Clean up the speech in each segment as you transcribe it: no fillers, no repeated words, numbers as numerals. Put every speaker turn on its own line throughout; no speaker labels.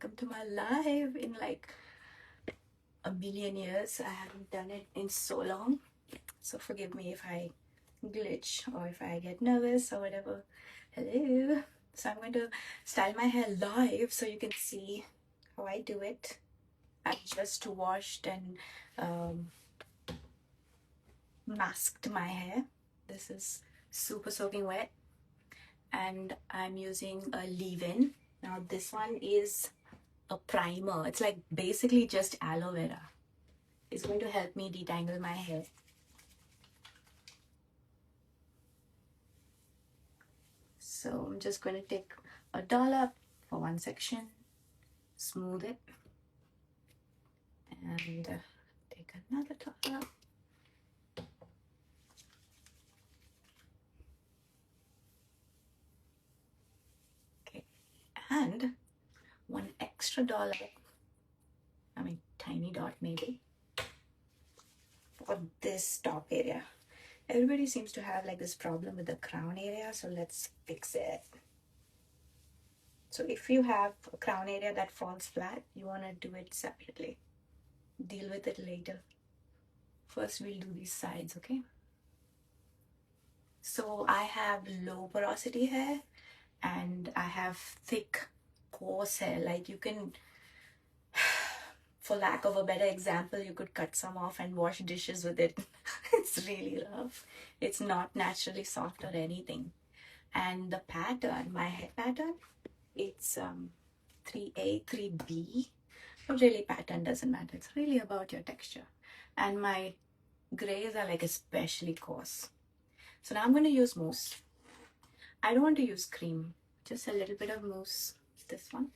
welcome to my live in like a million years. I haven't done it in so long, so forgive me if I glitch or if I get nervous or whatever. Hello. So I'm going to style my hair live so you can see how I do it. I just washed and masked my hair. This is super soaking wet, and I'm using a leave-in. Now this one is a primer. It's like basically just aloe vera. It's going to help me detangle my hair. So I'm just going to take a dollop for one section, smooth it, and take another dollop. Okay, and one extra dollop, I mean tiny dot maybe, for this top area. Everybody seems to have like this problem with the crown area, so let's fix it. So if you have a crown area that falls flat, you want to do it separately. Deal with it later. First we'll do these sides, okay? So I have low porosity hair and I have thick coarse hair. Like you can, for lack of a better example, you could cut some off and wash dishes with it. It's really rough. It's not naturally soft or anything. And the pattern, my hair pattern, it's 3A, 3B. But really pattern doesn't matter. It's really about your texture. And my grays are like especially coarse. So now I'm going to use mousse. I don't want to use cream. Just a little bit of mousse. This one.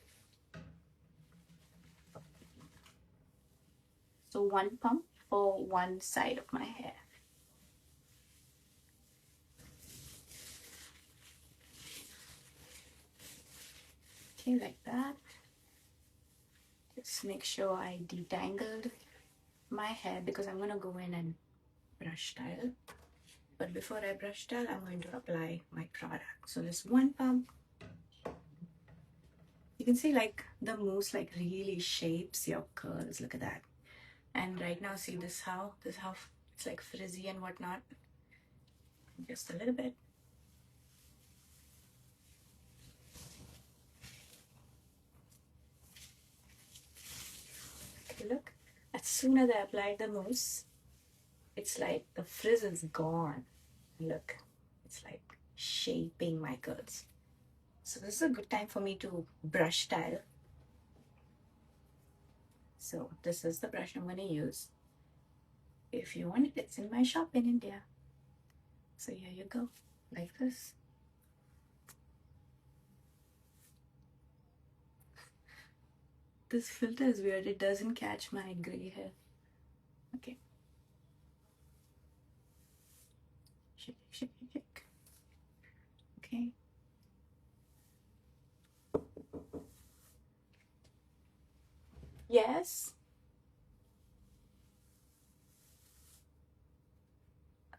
So one pump for one side of my hair. Okay, like that. Just make sure I detangled my hair because I'm going to go in and brush style. But before I brush style, I'm going to apply my product. So just one pump. You can see like the mousse like really shapes your curls. Look at that. And right now, see this how it's like frizzy and whatnot. Just a little bit. Okay, look. As soon as I applied the mousse, it's like the frizz is gone. Look, it's like shaping my curls. So this is a good time for me to brush style. So this is the brush I'm going to use. If you want it, it's in my shop in India. So here you go, like this. This filter is weird. It doesn't catch my gray hair. Okay. Shake, shake, shake. Okay. Yes.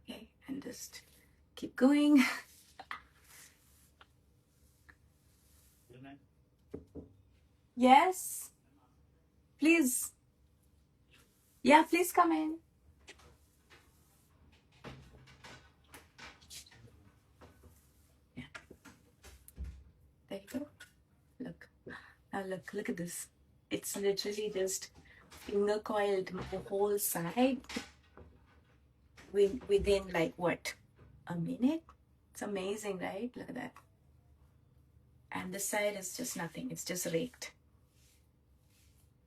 Okay, and just keep going. Yes. Please. Yeah, please come in. Yeah. There you go. Look. Now look at this. It's literally just finger coiled my whole side within like what? A minute? It's amazing, right? Look at that. And this side is just nothing. It's just raked.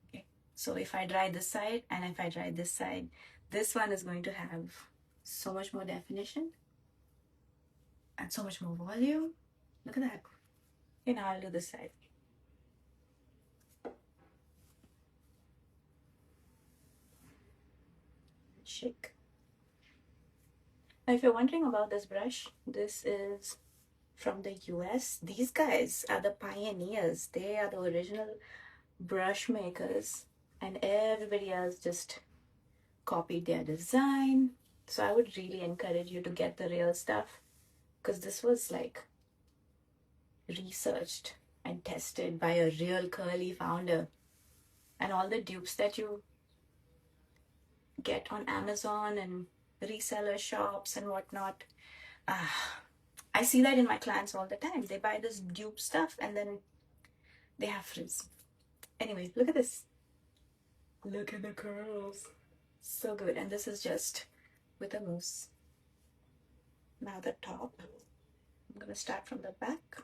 Okay. So if I dry this side and if I dry this side, this one is going to have so much more definition and so much more volume. Look at that. Okay, now I'll do this side. Shake. Now if you're wondering about this brush, this is from the US. These guys are the pioneers. They are the original brush makers, and everybody else just copied their design. So I would really encourage you to get the real stuff because this was like researched and tested by a real curly founder. And all the dupes that you get on Amazon and reseller shops and whatnot, I see that in my clients all the time. They buy this dupe stuff and then they have frizz. Anyway, look at this. Look at the curls. So good. And this is just with a mousse. Now the top. I'm going to start from the back.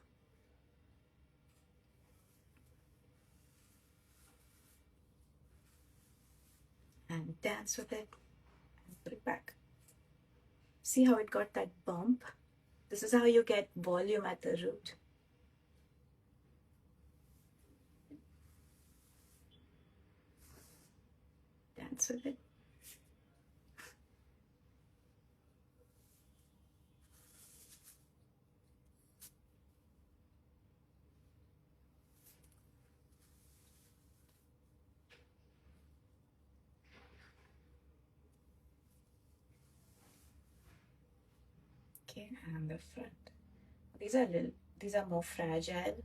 And dance with it and put it back. See how it got that bump? This is how you get volume at the root. Dance with it. Okay, and the front. These are more fragile,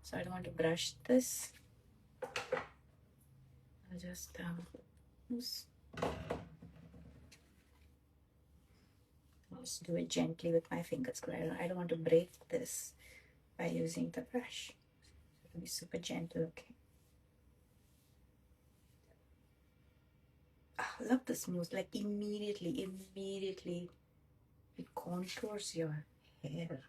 so I don't want to brush this. I'll just just do it gently with my fingers because I don't want to break this by using the brush. It'll be super gentle, okay? I love this mousse. Like immediately it contours your hair.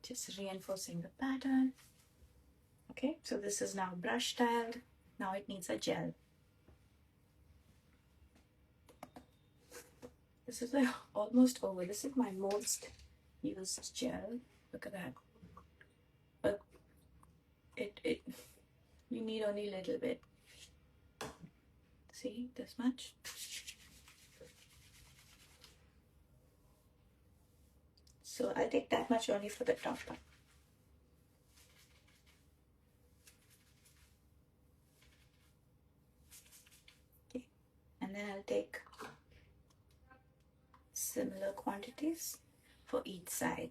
Just reinforcing the pattern. Okay, so this is now brush styled. Now it needs a gel. This is like almost over. This is my most used gel. Look at that. But you need only a little bit. See, this much. So I'll take that much only for the top part. Okay, and then I'll take similar quantities for each side.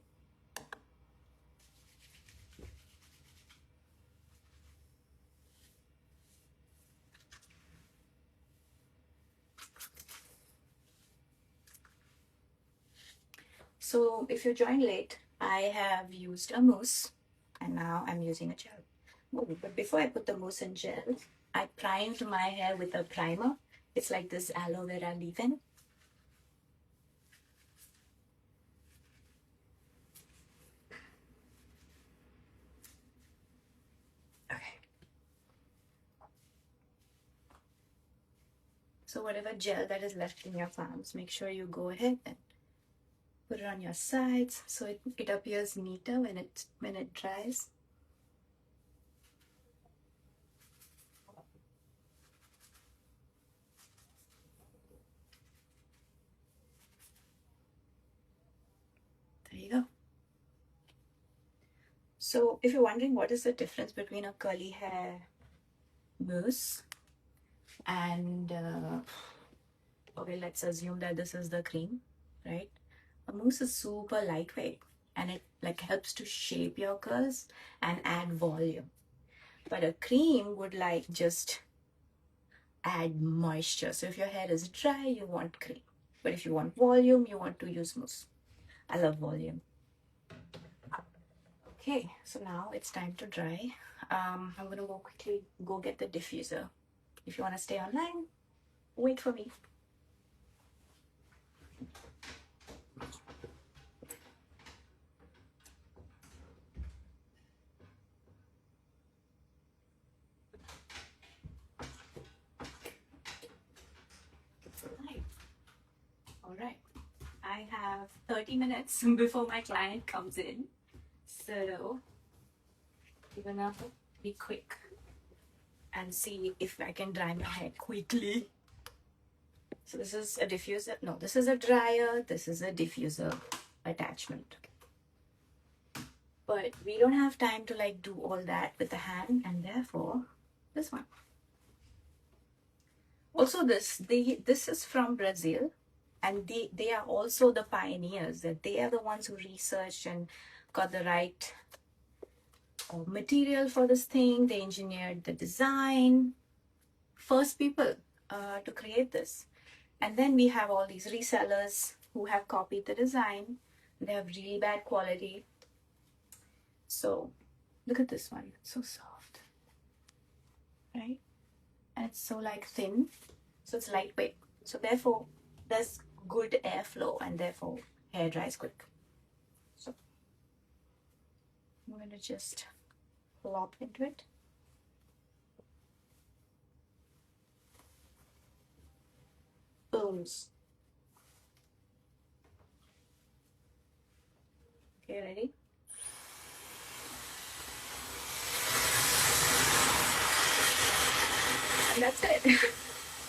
So if you joined late, I have used a mousse and now I'm using a gel. Oh, but before I put the mousse and gel, I primed my hair with a primer. It's like this aloe vera leave-in. Okay. So whatever gel that is left in your palms, make sure you go ahead and put it on your sides so it appears neater when it dries. There you go. So if you're wondering what is the difference between a curly hair mousse and okay, let's assume that this is the cream, right? A mousse is super lightweight and it like helps to shape your curls and add volume. But a cream would like just add moisture. So if your hair is dry, you want cream. But if you want volume, you want to use mousse. I love volume. Okay, so now it's time to dry. I'm gonna go quickly go get the diffuser. If you want to stay online, wait for me. All right. I have 30 minutes before my client comes in. So we're gonna be quick and see if I can dry my hair quickly. So this is a diffuser. No, this is a dryer. This is a diffuser attachment. But we don't have time to like do all that with the hand, and therefore this one. Also this is from Brazil. And they are also the pioneers, that they are the ones who researched and got the right material for this thing. They engineered the design, first people to create this. And then we have all these resellers who have copied the design. They have really bad quality. So look at this one, it's so soft, right? And it's so like thin, so it's lightweight, so therefore there's good airflow and therefore hair dries quick. So I'm going to just plop into it. Booms. Okay, ready? And that's it.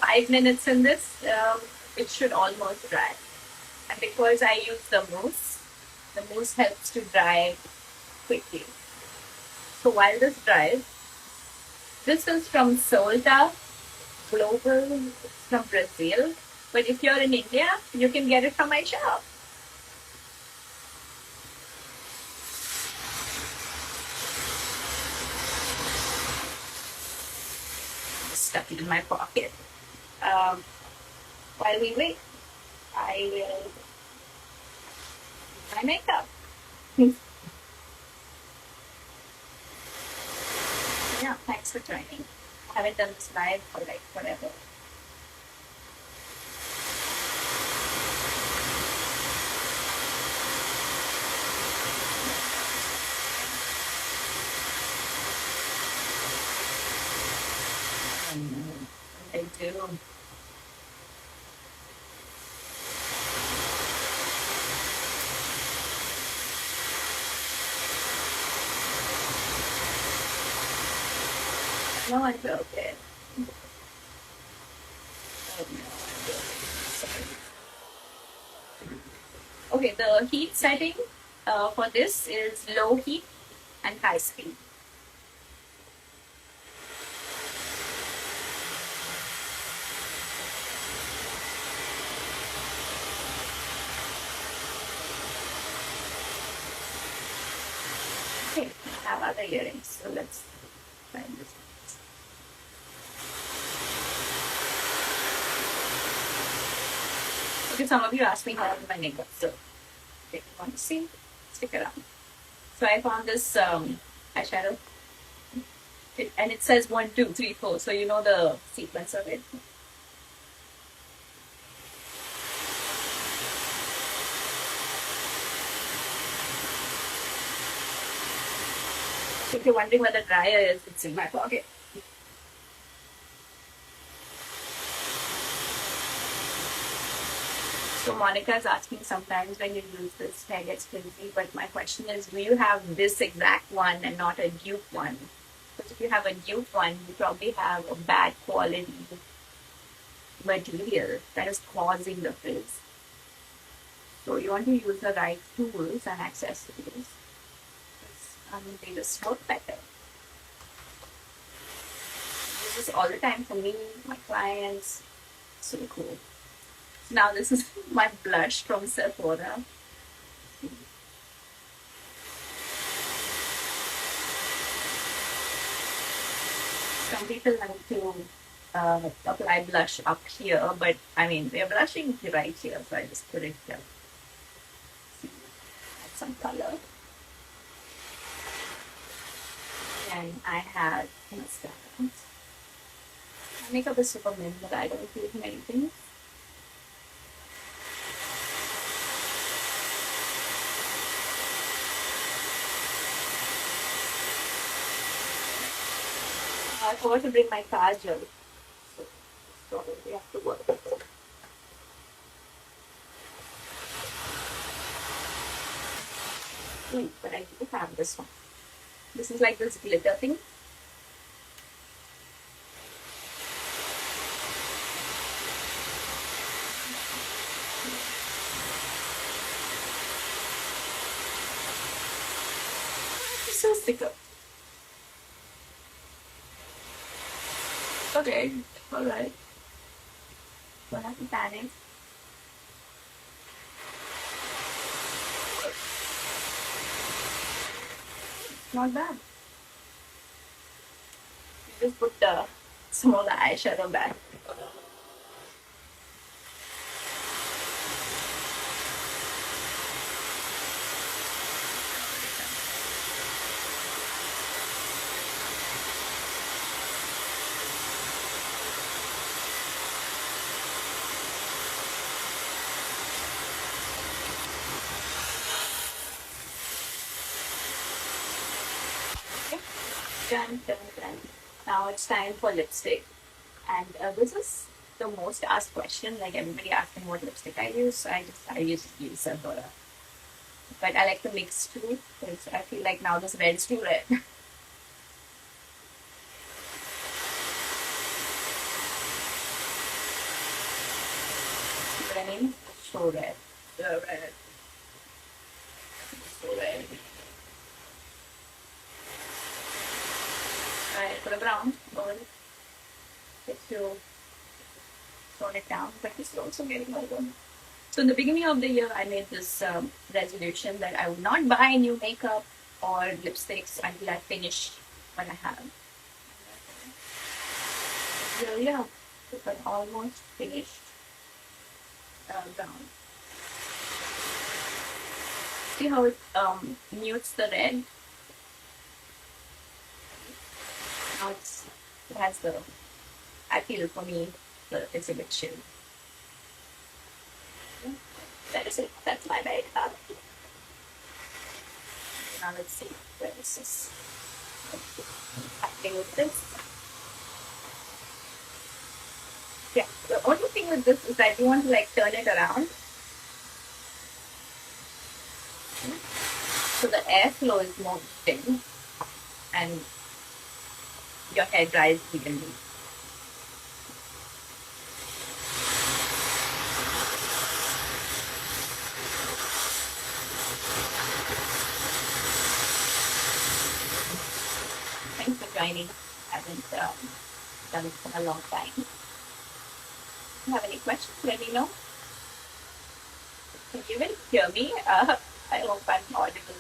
5 minutes in this, it should almost dry. And because I use the mousse helps to dry quickly. So while this dries, this is from Solta Global, it's from Brazil. But if you're in India, you can get it from my shop. Stuck it in my pocket. While we wait, I will do my makeup. Yeah, thanks for joining. I haven't done this live for like forever. I do. No, I broke it. Oh no, I broke it. Sorry. Okay, the heat setting for this is low heat and high speed. Okay, I have other earrings, so let's find this. Okay, some of you asked me how to do my makeup, so if you want to see, stick around. So I found this eyeshadow, and it says 1, 2, 3, 4, so you know the sequence of it. If you're wondering where the dryer is, it's in my pocket. So Monica is asking sometimes when you use this, hair gets frizzy, but my question is, do you have this exact one and not a dupe one? Because if you have a dupe one, you probably have a bad quality material that is causing the frizz. So you want to use the right tools and accessories. They just work better. This is all the time for me, my clients. So cool. Now this is my blush from Sephora. Some people like to apply blush up here, but I mean, we're blushing right here, so I just put it here. Add some color. And I had mascara. My makeup is super minimal, I don't use many things. I forgot to bring my kajal, so probably have to work. But I do have this one. This is like this glitter thing. So sticker. Okay, alright. Don't have to panic. Not bad. You just put some of the eyeshadow back. Okay. Done, done, done. Now it's time for lipstick. And this is the most asked question. Like everybody asks me what lipstick I use. So I use Vera. But I like to mix too because I feel like now this red is too red. See what I mean? So red. The red. So red. Alright, for the brown, just to tone it down, but it's also getting over. So in the beginning of the year, I made this resolution that I would not buy new makeup or lipsticks until I finish what I have. So yeah, but almost finished brown. See how it mutes the red? Now it has the, I feel for me, it's a bit chill. That is it. That's my makeup. Now let's see where this is acting with this. Yeah, the only thing with this is that you want to like turn it around. So the airflow is more thin and your hair dries evenly. Thanks for joining. I haven't done it for a long time. If you have any questions, let me know. Can you even hear me? I hope I'm audible.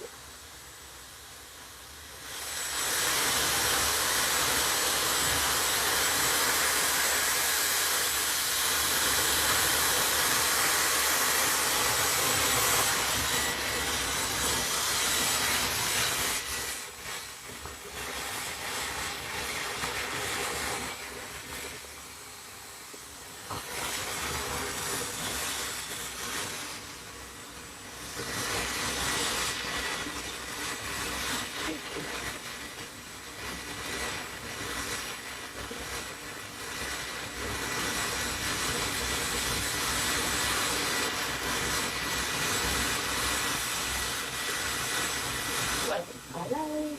Aloe.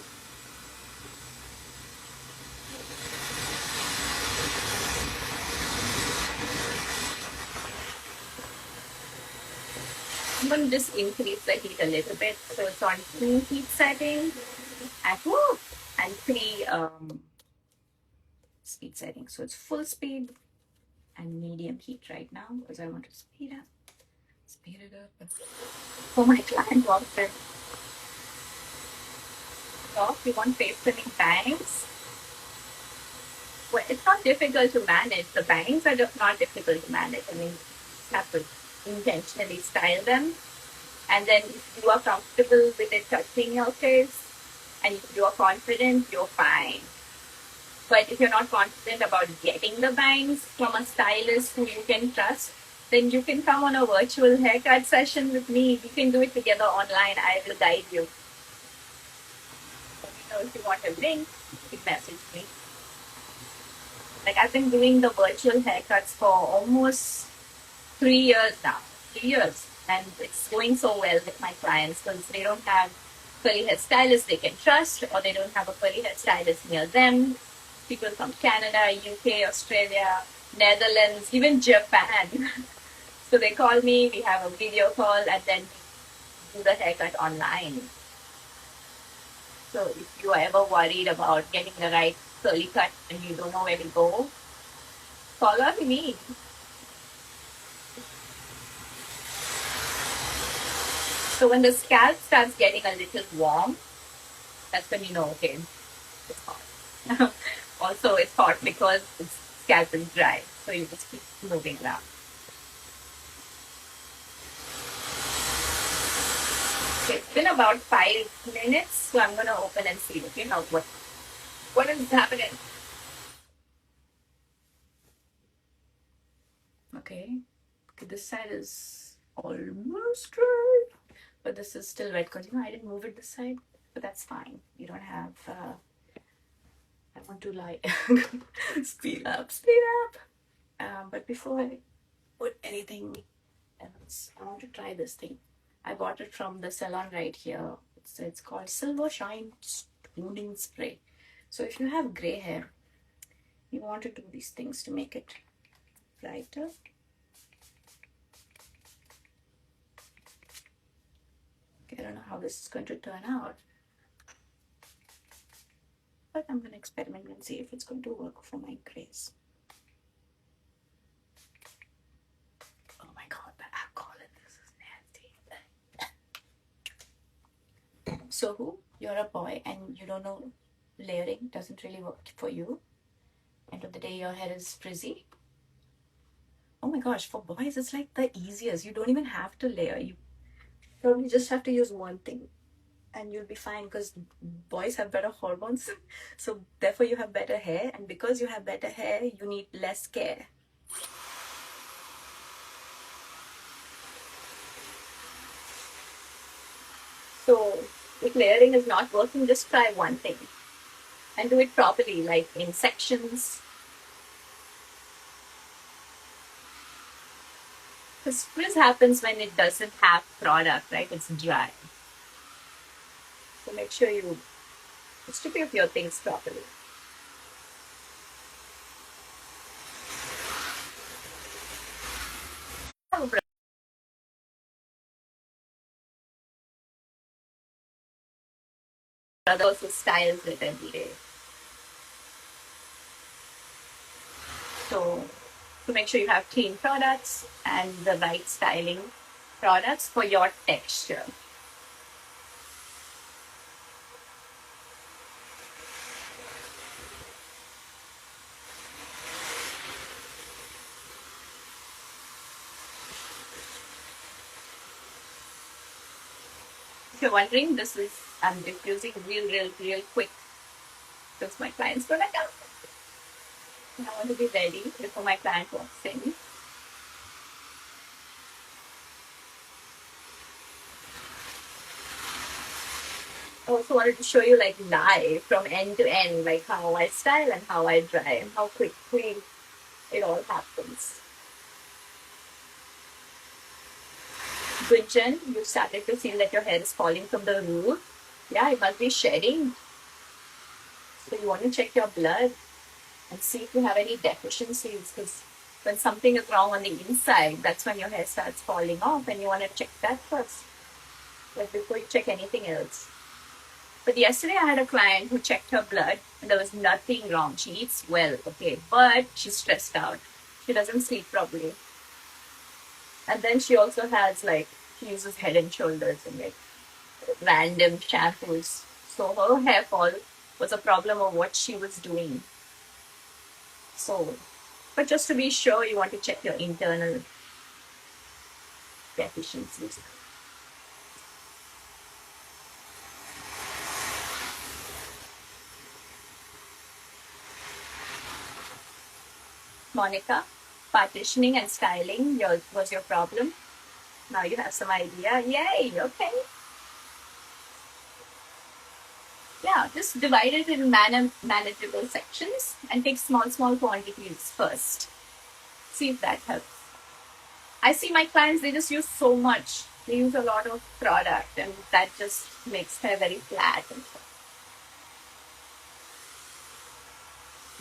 I'm going to just increase the heat a little bit. So it's on 2 heat setting at 3 speed setting. So it's full speed and medium heat right now because I want to speed it up. For my client walks in. So you want face filling bangs? Well, it's not difficult to manage. The bangs are not difficult to manage. I mean, you have to intentionally style them. And then if you are comfortable with it touching your face and if you are confident, you're fine. But if you're not confident about getting the bangs from a stylist who you can trust, then you can come on a virtual haircut session with me. We can do it together online. I will guide you. So if you want a link, you can message me. Like I've been doing the virtual haircuts for almost 3 years now. 3 years. And it's going so well with my clients because they don't have curly hair stylists they can trust or they don't have a curly hair stylist near them. People from Canada, UK, Australia, Netherlands, even Japan. So they call me, we have a video call and then do the haircut online. So if you are ever worried about getting the right curly cut and you don't know where to go, call on me. So when the scalp starts getting a little warm, That's when you know, okay, it's hot. Also, it's hot because its scalp is dry. So you just keep moving around. Okay, it's been about 5 minutes, so I'm gonna open and see, okay, now what is happening? Okay, this side is almost dry, but this is still wet because I didn't move it this side, but that's fine. You don't have. I want to lie. Speed up, speed up. But before I put anything else, I want to try this thing. I bought it from the salon right here. It's called Silver Shine Toning Spray. So if you have gray hair, you want to do these things to make it brighter. Okay, I don't know how this is going to turn out, but I'm going to experiment and see if it's going to work for my grays. Oh my god, the alcohol in this is nasty. So who? You're a boy and you don't know layering doesn't really work for you. End of the day, your hair is frizzy. Oh my gosh, for boys, it's like the easiest. You don't even have to layer. You probably just have to use one thing and you'll be fine because boys have better hormones. So therefore you have better hair, and because you have better hair, you need less care. So if layering is not working, just try one thing and do it properly, like in sections. Because frizz happens when it doesn't have product, right? It's dry. So make sure you strip your things properly. Brother also styles it every day. So make sure you have clean products and the right styling products for your texture. If you're wondering, I'm diffusing real quick because my client's gonna come. And I want to be ready before my client walks in. I also wanted to show you like live from end to end, like how I style and how I dry and how quickly it all happens. Gunjan, you started to feel that your hair is falling from the roof. Yeah, it must be shedding. So you want to check your blood and see if you have any deficiencies, because when something is wrong on the inside, that's when your hair starts falling off, and you want to check that first, like before you check anything else. But yesterday I had a client who checked her blood and there was nothing wrong. She eats well, okay, but she's stressed out. She doesn't sleep properly. And then she also has she uses Head and Shoulders and like random shampoos. So her hair fall was a problem of what she was doing. So, but just to be sure, you want to check your internal deficiencies. Monica, partitioning and styling was your problem. Now you have some idea. Yay, okay. Yeah, just divide it in manageable sections and take small quantities first. See if that helps. I see my clients, they just use so much. They use a lot of product and that just makes hair very flat and stuff.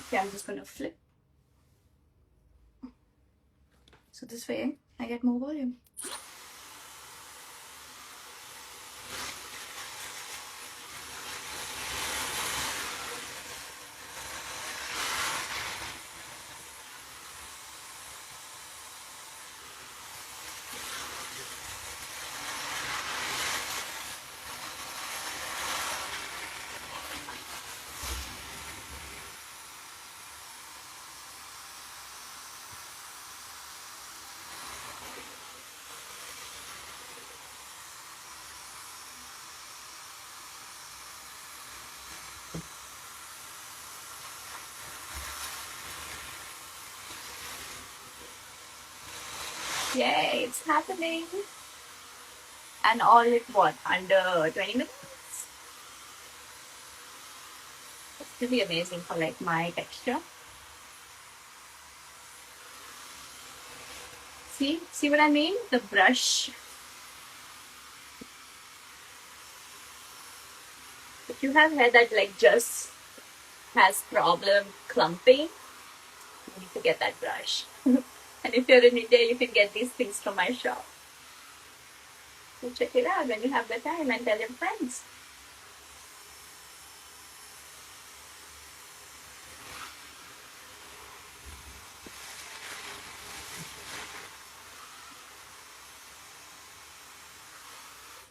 Okay, I'm just going to flip. So this way I get more volume. Yay, it's happening. And all in what? Under 20 minutes? It's really amazing for like my texture. See what I mean? The brush. If you have hair that like just has problem clumping, you need to get that brush. And if you're in India, you can get these things from my shop. So check it out when you have the time and tell your friends.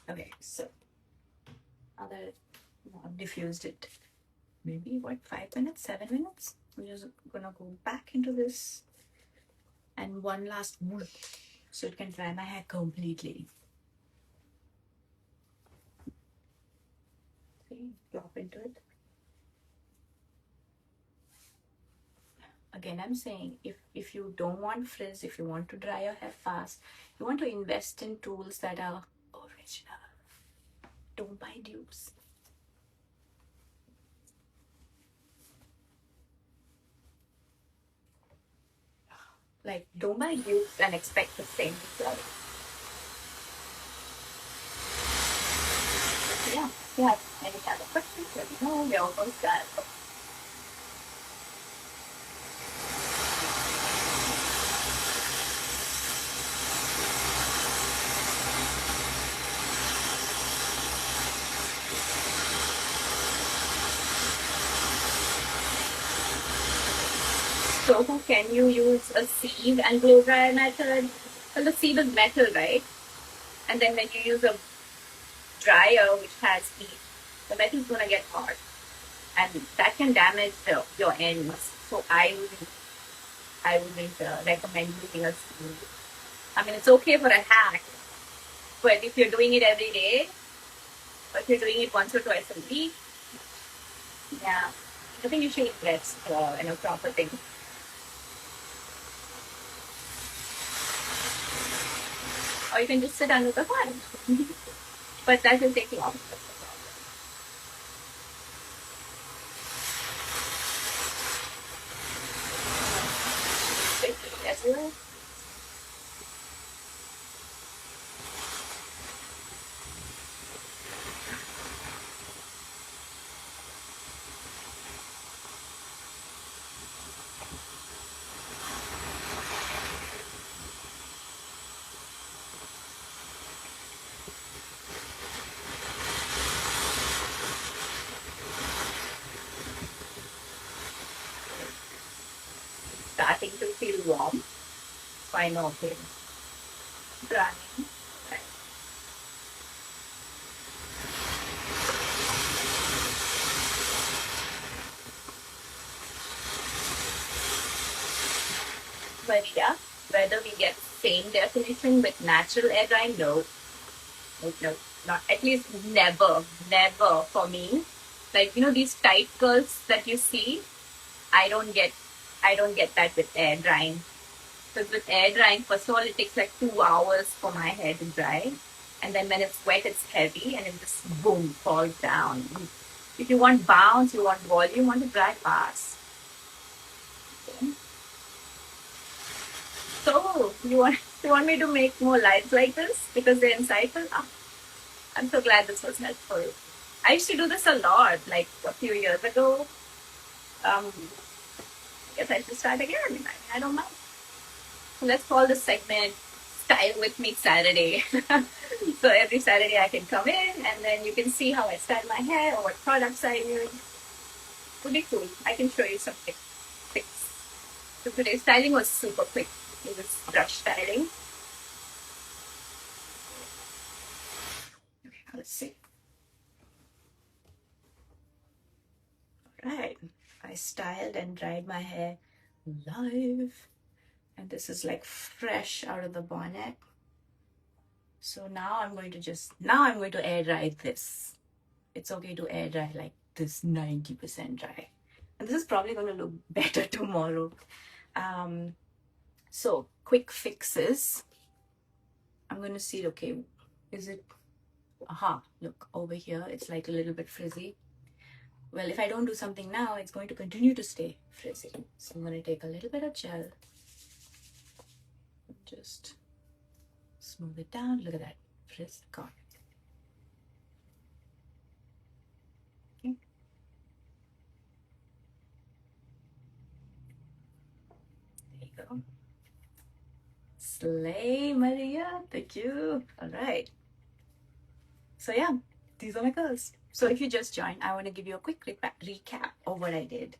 Okay, so now that I've diffused it, maybe what, 5 minutes, 7 minutes? I'm just gonna go back into this and one last whoop so it can dry my hair completely. See, drop into it. Again, I'm saying if you don't want frizz, if you want to dry your hair fast, you want to invest in tools that are original. Don't buy dupes. Like, don't buy dupes and expect the same result. Yeah, yeah. Any other questions? Let me know. We're almost done. So, can you use a sieve and blow dry method? Well, the sieve is metal, right? And then when you use a dryer which has heat, the metal is gonna get hot, and that can damage your ends. So I wouldn't recommend using a sieve. I mean, it's okay for a hack, but if you're doing it every day, or if you're doing it once or twice a week, yeah, I think you should invest in a proper thing. Or you can just sit under the fan. But that will take long. Everywhere. Starting to feel warm. So I know, okay, drying. Right. But yeah, whether we get same definition with natural air drying, no. No, not at least never for me. Like, these tight curls that you see, I don't get I don't get that with air drying. Because with air drying, first of all, it takes like 2 hours for my hair to dry. And then when it's wet, it's heavy and it just boom falls down. If you want bounce, you want volume, you want to dry fast. Okay. So you want me to make more lights like this because they're insightful? Ah, I'm so glad this was helpful. I used to do this a lot, like a few years ago. I guess I should start again. I don't mind. So let's call this segment Style with Me Saturday. So every Saturday I can come in and then you can see how I style my hair or what products I use. Would be cool. I can show you some tips. So today's styling was super quick. It was brush styling. Okay, let's see. Right. I styled and dried my hair live. And this is like fresh out of the bonnet. So now I'm going to air dry this. It's okay to air dry like this 90% dry. And this is probably going to look better tomorrow. So quick fixes. going to see, okay, is it, aha, look, over here, it's like a little bit frizzy. Well, if I don't do something now, it's going to continue to stay frizzy. So I'm going to take a little bit of gel, just smooth it down. Look at that, frizz gone. Okay. There you go. Slay, Maria. Thank you. All right. So yeah, these are my curls. So if you just joined, I want to give you a quick recap of what I did.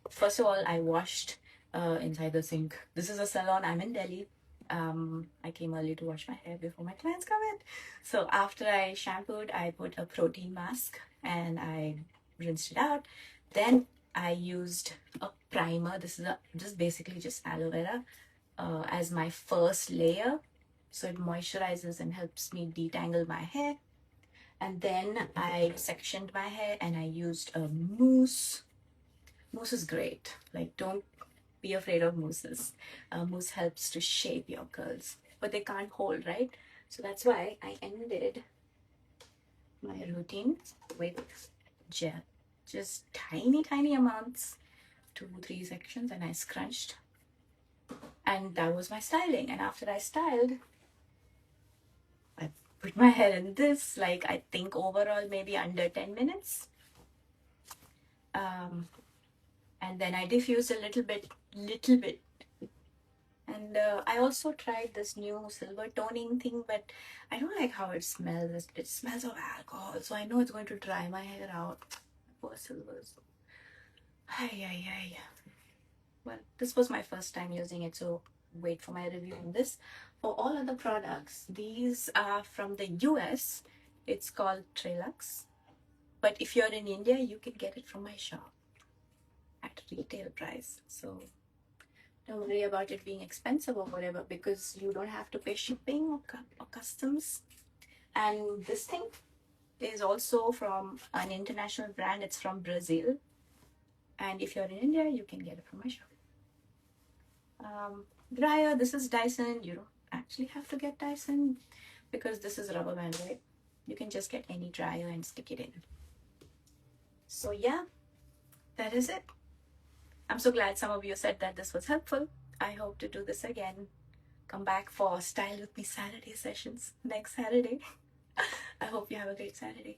First of all, I washed inside the sink. This is a salon. I'm in Delhi. I came early to wash my hair before my clients come in. So after I shampooed, I put a protein mask and I rinsed it out. Then I used a primer. This is just basically just aloe vera as my first layer. So it moisturizes and helps me detangle my hair. And then I sectioned my hair and I used a mousse. Mousse is great. Like, don't be afraid of mousses. Mousse helps to shape your curls, but they can't hold, right? So that's why I ended my routine with gel. Just tiny, tiny amounts, 2-3 sections, and I scrunched. And that was my styling. And after I styled, I put my hair in this, like, I think overall maybe under 10 minutes. And then I diffused a little bit. And I also tried this new silver toning thing, but I don't like how it smells. It smells of alcohol, so I know it's going to dry my hair out. Poor silvers. Ay. Well, this was my first time using it, so wait for my review on this. For all other products, these are from the US. It's called TréLuxe. But if you're in India, you can get it from my shop at retail price. So don't worry about it being expensive or whatever, because you don't have to pay shipping or customs. And this thing is also from an international brand. It's from Brazil. And if you're in India, you can get it from my shop. Dryer, this is Dyson. You don't actually have to get Dyson because this is rubber band, right? You can just get any dryer and stick it in. So yeah, that is it. I'm so glad some of you said that this was helpful. I hope to do this again. Come back for Style With Me Saturday sessions next Saturday. I hope you have a great Saturday.